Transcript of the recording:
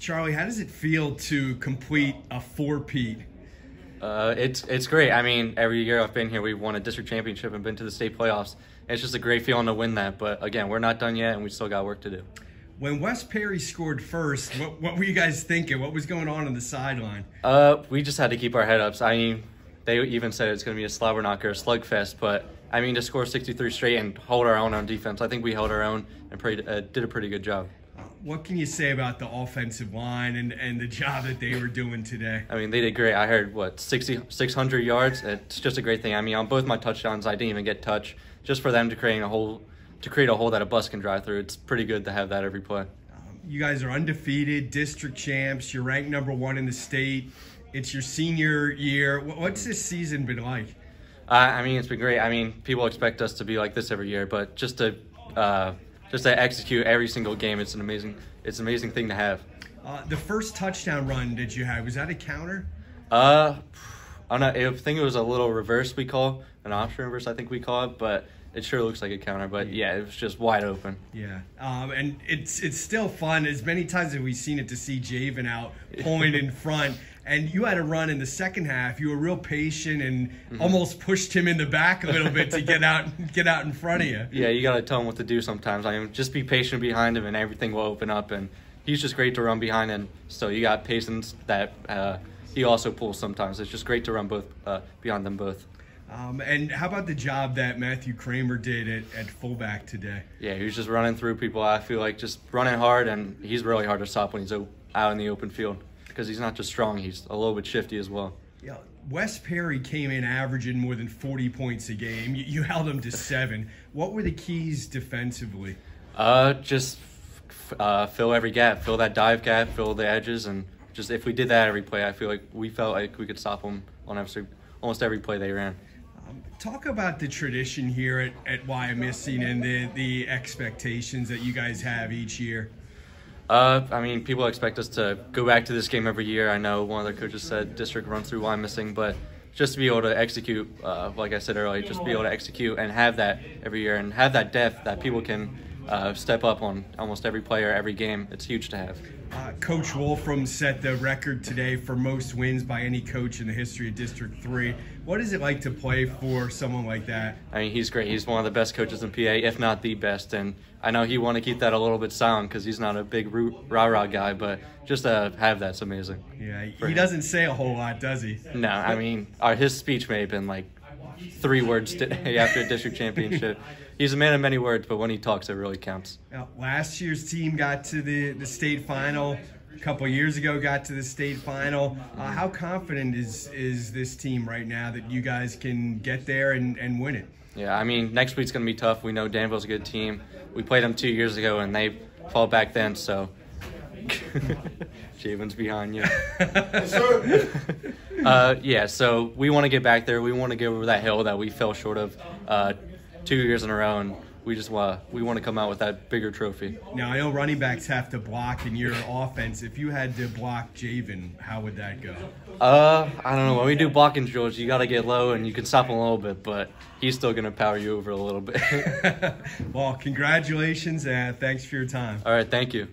Charlie, how does it feel to complete a four-peat? It's great. I mean, every year I've been here, we've won a district championship and been to the state playoffs. It's just a great feeling to win that. But again, we're not done yet, and we still got work to do. When West Perry scored first, what were you guys thinking? What was going on the sideline? We just had to keep our head up. I mean, they even said it's going to be a slobber knocker, a slugfest. But I mean, to score 63 straight and hold our own on defense, I think we held our own and did a pretty good job. What can you say about the offensive line and the job that they were doing today? I mean, they did great. I heard, 600 yards? It's just a great thing. I mean, on both my touchdowns, I didn't even get touched. Just for them to create a hole that a bus can drive through, it's pretty good to have that every play. You guys are undefeated, district champs. You're ranked #1 in the state. It's your senior year. What's this season been like? I mean, it's been great. I mean, people expect us to be like this every year, but just to execute every single game, it's an amazing thing to have. The first touchdown run that you had, was that a counter? I think it was a little reverse we call, an option reverse I think we call it, but it sure looks like a counter. But yeah, it was just wide open. Yeah, and it's still fun. As many times as we've seen it, to see Javen out pulling in front. And you had a run in the second half. You were real patient and almost pushed him in the back a little bit to get out in front of you. Yeah, you got to tell him what to do sometimes. I mean, just be patient behind him and everything will open up. And he's just great to run behind. And so you got patience that he also pulls sometimes. It's just great to run both behind them both. And how about the job that Matthew Kramer did at fullback today? Yeah, he was just running through people. I feel like just running hard, and he's really hard to stop when he's out in the open field. Because he's not just strong, he's a little bit shifty as well. Yeah, West Perry came in averaging more than 40 points a game. You held him to 7. What were the keys defensively? Just fill every gap, fill that dive gap, fill the edges, and just if we did that every play, I feel like we felt like we could stop them on almost every play they ran. Talk about the tradition here at Wyomissing and the expectations that you guys have each year. I mean, people expect us to go back to this game every year. I know one of the coaches said district runs through Wyomissing, but just to be able to execute, like I said earlier, just be able to execute and have that every year and have that depth that people can step up on almost every player, every game. It's huge to have. Coach Wolfram set the record today for most wins by any coach in the history of District 3. What is it like to play for someone like that? I mean, he's great. He's one of the best coaches in PA, if not the best. And I know he want to keep that a little bit silent because he's not a big rah-rah guy, but just to have that's amazing. Yeah, he doesn't say a whole lot, does he? No, I mean, his speech may have been like 3 words today after a district championship. He's a man of many words, but when he talks, it really counts. Last year's team got to the state final. A couple of years ago, got to the state final. How confident is this team right now that you guys can get there and win it? Yeah, I mean, next week's going to be tough. We know Danville's a good team. We played them 2 years ago, and they fought back then, so Javen's behind you. Yeah, so we want to get back there. We want to get over that hill that we fell short of 2 years in a row, and we want to come out with that bigger trophy. Now, I know running backs have to block in your offense. If you had to block Javen, how would that go? I don't know. When we do blocking drills, you got to get low, and you can stop him a little bit, but he's still going to power you over a little bit. Well, congratulations, and thanks for your time. All right, thank you.